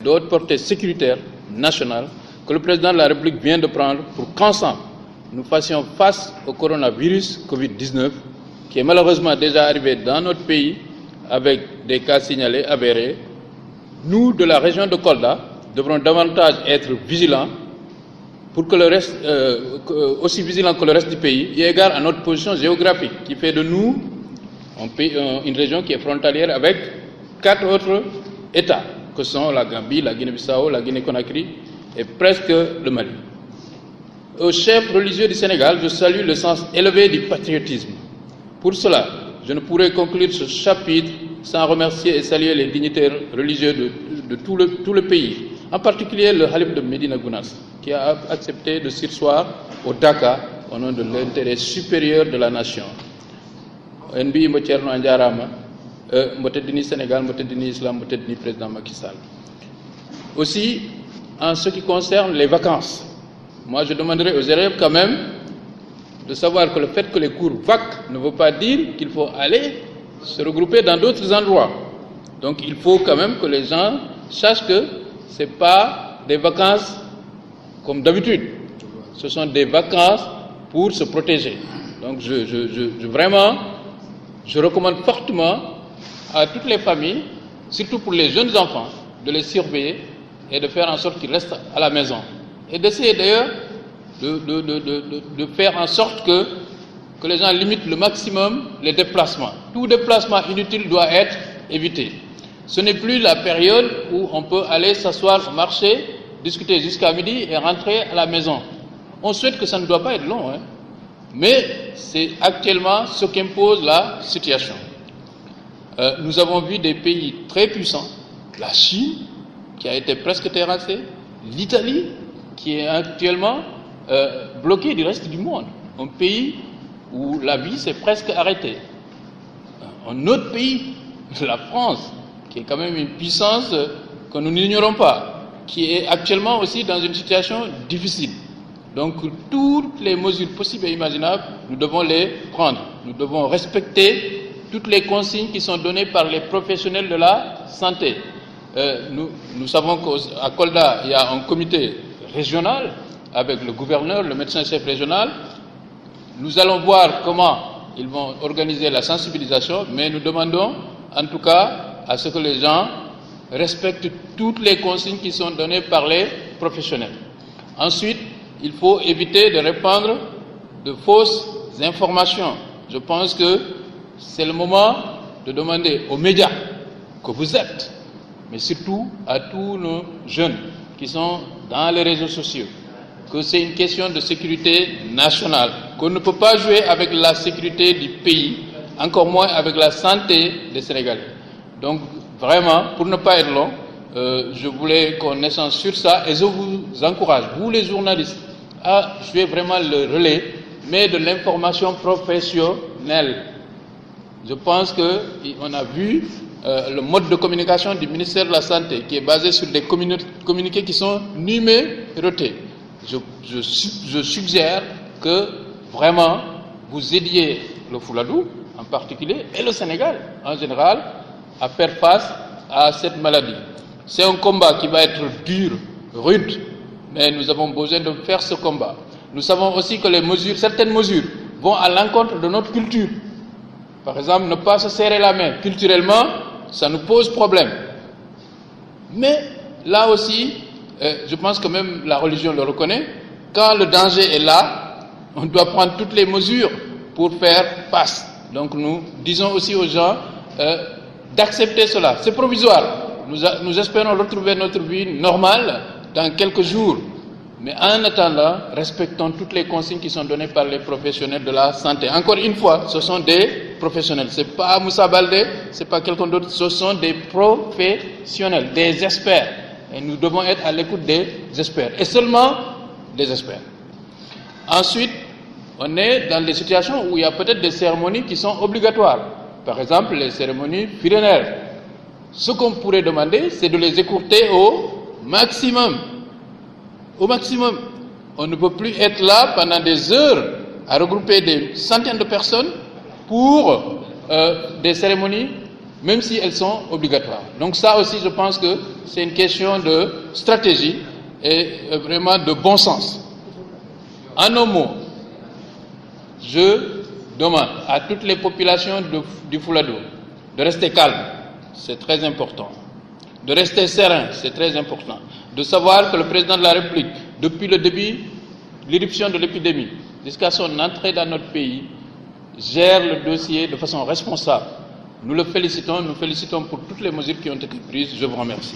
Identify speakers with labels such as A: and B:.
A: de haute portée sécuritaire nationale que le président de la République vient de prendre pour qu'ensemble nous fassions face au coronavirus Covid-19 qui est malheureusement déjà arrivé dans notre pays avec des cas signalés avérés. Nous, de la région de Kolda, devrons davantage être vigilants pour que le reste, aussi vigilants que le reste du pays, eu égard à notre position géographique qui fait de nous une région qui est frontalière avec 4 autres États, que sont la Gambie, la Guinée-Bissau, la Guinée-Conakry et presque le Mali. Aux chefs religieux du Sénégal, je salue le sens élevé du patriotisme. Pour cela, je ne pourrais conclure ce chapitre sans remercier et saluer les dignitaires religieux de tout le pays, en particulier le Khalif de Médina Gounass, qui a accepté de surseoir au Dakar au nom de l'intérêt supérieur de la nation. NBI Mothierno Andiarama, Moteddini Sénégal, Moteddini Islam, Moteddini président Macky Sall. Aussi, en ce qui concerne les vacances, moi je demanderai aux élèves quand même de savoir que le fait que les cours vaquent ne veut pas dire qu'il faut aller se regrouper dans d'autres endroits. Donc il faut quand même que les gens sachent que ce n'est pas des vacances comme d'habitude. Ce sont des vacances pour se protéger. Donc vraiment, je recommande fortement à toutes les familles, surtout pour les jeunes enfants, de les surveiller et de faire en sorte qu'ils restent à la maison. Et d'essayer d'ailleurs de faire en sorte que les gens limitent le maximum les déplacements. Tout déplacement inutile doit être évité. Ce n'est plus la période où on peut aller s'asseoir au marché, discuter jusqu'à midi et rentrer à la maison. On souhaite que ça ne doit pas être long, hein, mais c'est actuellement ce qu'impose la situation. Nous avons vu des pays très puissants, la Chine qui a été presque terrassée, l'Italie qui est actuellement bloquée du reste du monde, un pays où la vie s'est presque arrêtée. Un autre pays, la France, qui est quand même une puissance que nous n'ignorons pas, qui est actuellement aussi dans une situation difficile. Donc toutes les mesures possibles et imaginables, nous devons les prendre. Nous devons respecter toutes les consignes qui sont données par les professionnels de la santé. Nous savons qu'à Kolda, il y a un comité régional avec le gouverneur, le médecin-chef régional. Nous allons voir comment ils vont organiser la sensibilisation, mais nous demandons en tout cas à ce que les gens respectent toutes les consignes qui sont données par les professionnels. Ensuite, il faut éviter de répandre de fausses informations. Je pense que c'est le moment de demander aux médias que vous êtes, mais surtout à tous nos jeunes qui sont dans les réseaux sociaux, que c'est une question de sécurité nationale, qu'on ne peut pas jouer avec la sécurité du pays, encore moins avec la santé des Sénégalais. Donc vraiment, pour ne pas être long, je voulais qu'on échange sur ça et je vous encourage, vous les journalistes, à jouer vraiment le relais, mais de l'information professionnelle. Je pense qu'on a vu le mode de communication du ministère de la Santé qui est basé sur des communiqués qui sont numérotés. Je suggère que vraiment vous aidiez le Fouladou en particulier et le Sénégal en général à faire face à cette maladie. C'est un combat qui va être dur, rude, mais nous avons besoin de faire ce combat. Nous savons aussi que certaines mesures vont à l'encontre de notre culture. Par exemple, ne pas se serrer la main. Culturellement, ça nous pose problème. Mais là aussi, je pense que même la religion le reconnaît, quand le danger est là, on doit prendre toutes les mesures pour faire face. Donc nous disons aussi aux gens d'accepter cela. C'est provisoire. Nous espérons retrouver notre vie normale dans quelques jours. Mais en attendant, respectons toutes les consignes qui sont données par les professionnels de la santé. Encore une fois, ce sont des professionnels. Ce n'est pas Moussa Baldé, ce n'est pas quelqu'un d'autre, ce sont des professionnels, des experts. Et nous devons être à l'écoute des experts. Et seulement des experts. Ensuite, on est dans des situations où il y a peut-être des cérémonies qui sont obligatoires. Par exemple, les cérémonies funéraires. Ce qu'on pourrait demander, c'est de les écourter au maximum. Au maximum. On ne peut plus être là pendant des heures à regrouper des centaines de personnes pour des cérémonies même si elles sont obligatoires. Donc ça aussi, je pense que c'est une question de stratégie et vraiment de bon sens. En un mot, je demande à toutes les populations du Fouladou de rester calmes, c'est très important, de rester serein, c'est très important, de savoir que le président de la République, depuis le début, l'éruption de l'épidémie, jusqu'à son entrée dans notre pays, gère le dossier de façon responsable. Nous le félicitons, nous félicitons pour toutes les mesures qui ont été prises. Je vous remercie.